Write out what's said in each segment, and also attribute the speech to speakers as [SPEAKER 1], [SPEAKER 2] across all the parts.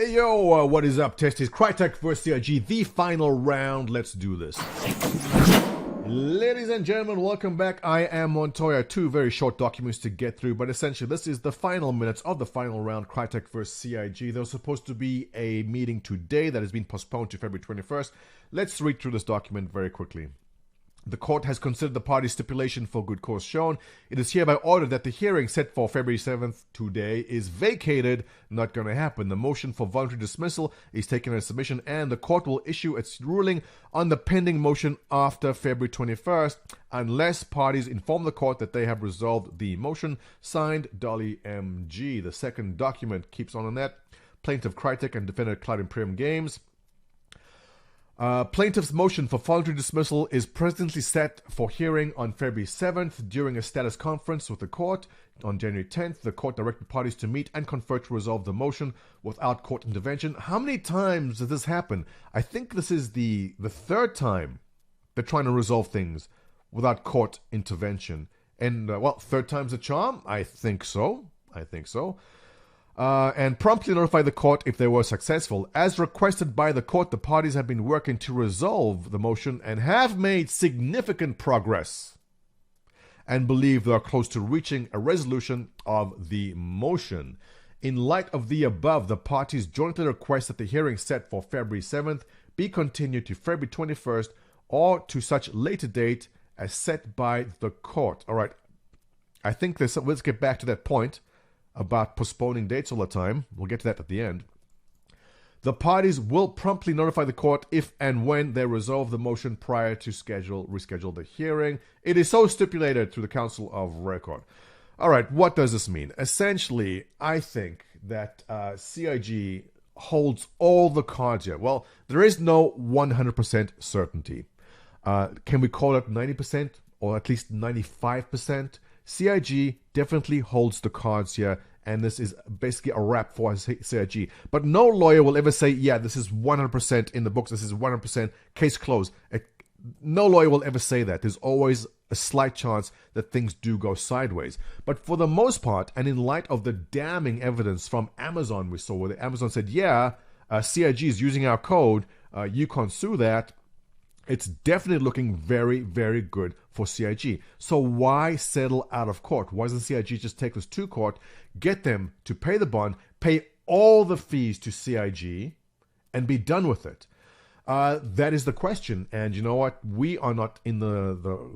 [SPEAKER 1] Hey yo, what is up, Testies? Crytek vs. CIG, the final round. Let's do this. Ladies and gentlemen, welcome back. I am Montoya. Two very short documents to get through, but essentially this is the final minutes of the final round, Crytek vs. CIG. There was supposed to be a meeting today that has been postponed to February 21st. Let's read through this document very quickly. The court has considered the party's stipulation for good cause shown. It is hereby ordered that the hearing set for February 7th today is vacated. Not going to happen. The motion for voluntary dismissal is taken as submission, and the court will issue its ruling on the pending motion after February 21st, unless parties inform the court that they have resolved the motion. Signed, Dolly MG. The second document keeps on that. Plaintiff Crytek and defendant Cloud Imperium Games. Plaintiff's motion for voluntary dismissal is presently set for hearing on February 7th during a status conference with the court. On January 10th, the court directed parties to meet and confer to resolve the motion without court intervention. How many times does this happen? I think this is the third time they're trying to resolve things without court intervention. And, well, third time's a charm? I think so. And promptly notify the court if they were successful. As requested by the court, the parties have been working to resolve the motion and have made significant progress and believe they are close to reaching a resolution of the motion. In light of the above, the parties jointly request that the hearing set for February 7th be continued to February 21st or to such later date as set by the court. All right, I think let's get back to that point about postponing dates all the time. We'll get to that at the end. The parties will promptly notify the court if and when they resolve the motion prior to reschedule the hearing. It is so stipulated through the Council of Record. All right, what does this mean? Essentially, I think that CIG holds all the cards here. Well, there is no 100% certainty. Can we call it 90% or at least 95%? CIG definitely holds the cards here, and this is basically a wrap for CIG. But no lawyer will ever say, yeah, this is 100% in the books, this is 100% case closed. No lawyer will ever say that. There's always a slight chance that things do go sideways. But for the most part, and in light of the damning evidence from Amazon we saw, where Amazon said, yeah, CIG is using our code, you can't sue that, it's definitely looking very, very good for CIG. So why settle out of court? Why doesn't CIG just take this to court, get them to pay the bond, pay all the fees to CIG, and be done with it? That is the question. And you know what? We are not in the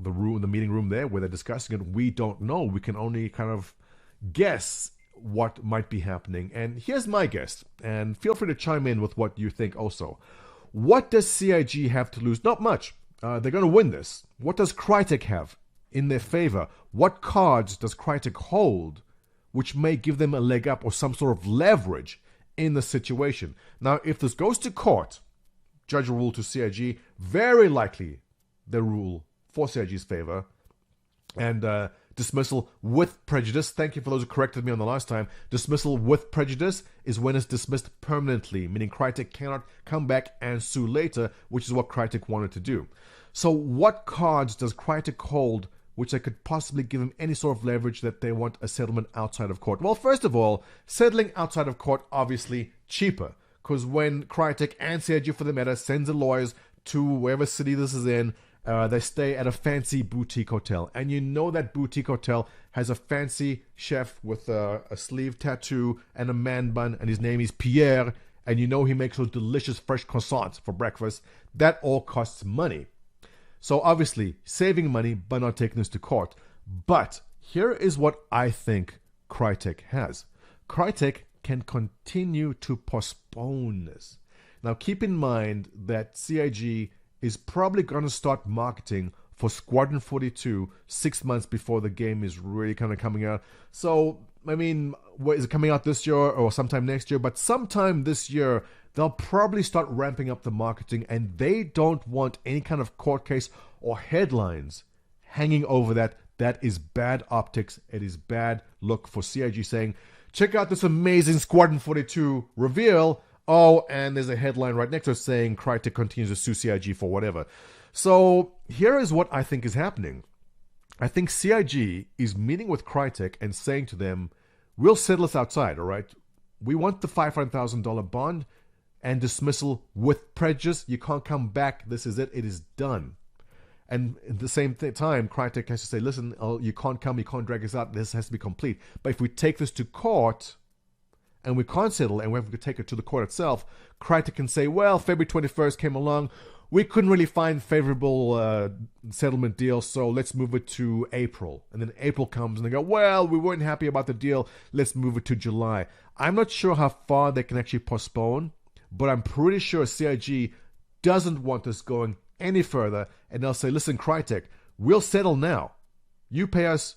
[SPEAKER 1] room, the meeting room there where they're discussing it. We don't know. We can only kind of guess what might be happening. And here's my guess. And feel free to chime in with what you think also. What does CIG have to lose? Not much. They're going to win this. What does Crytek have in their favor? What cards does Crytek hold which may give them a leg up or some sort of leverage in the situation? Now, if this goes to court, judge will rule to CIG, very likely they rule for CIG's favor, and dismissal with prejudice. Thank you for those who corrected me on the last time. Dismissal with prejudice is when it's dismissed permanently, meaning Crytek cannot come back and sue later, which is what Crytek wanted to do. So what cards does Crytek hold which they could possibly give them any sort of leverage that they want a settlement outside of court? Well, first of all, settling outside of court, obviously cheaper, because when Crytek and CIG for the matter sends the lawyers to wherever city this is in, they stay at a fancy boutique hotel. And you know that boutique hotel has a fancy chef with a sleeve tattoo and a man bun, and his name is Pierre, and you know he makes those delicious fresh croissants for breakfast. That all costs money. So obviously, saving money by not taking this to court. But here is what I think Crytek has. Crytek can continue to postpone this. Now keep in mind that CIG is probably going to start marketing for Squadron 42 6 months before the game is really kind of coming out. So, I mean, is it coming out this year or sometime next year? But sometime this year, they'll probably start ramping up the marketing, and they don't want any kind of court case or headlines hanging over that. That is bad optics. It is bad look for CIG saying, check out this amazing Squadron 42 reveal. Oh, and there's a headline right next to it saying Crytek continues to sue CIG for whatever. So here is what I think is happening. I think CIG is meeting with Crytek and saying to them, we'll settle this outside, all right? we want the $500,000 bond and dismissal with prejudice. You can't come back. This is it. It is done. And at the same time, Crytek has to say, listen, you can't come, you can't drag us out. This has to be complete. But if we take this to court and we can't settle and we have to take it to the court itself, Crytek can say, well, February 21st came along. We couldn't really find favorable settlement deals, so let's move it to April. And then April comes and they go, well, we weren't happy about the deal. Let's move it to July. I'm not sure how far they can actually postpone, but I'm pretty sure CIG doesn't want this going any further, and they'll say, listen, Crytek, we'll settle now. You pay us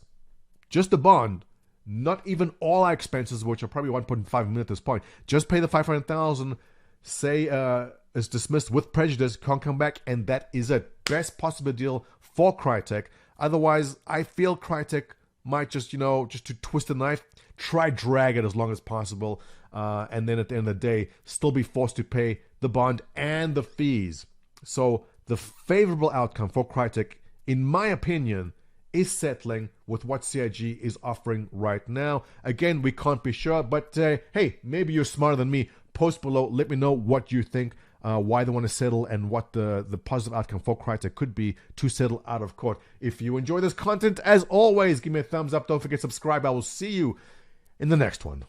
[SPEAKER 1] just the bond, not even all our expenses, which are probably 1.5 million at this point. Just pay the $500,000, say is dismissed with prejudice, can't come back, and that is it. Best possible deal for Crytek. Otherwise, I feel Crytek might just, just to twist the knife, try drag it as long as possible, and then at the end of the day, still be forced to pay the bond and the fees. So the favorable outcome for Crytek, in my opinion, is settling with what CIG is offering right now. Again, we can't be sure, but hey, maybe you're smarter than me. Post below, let me know what you think, why they want to settle, and what the positive outcome for Crytek could be to settle out of court. If you enjoy this content, as always, give me a thumbs up. Don't forget to subscribe. I will see you in the next one.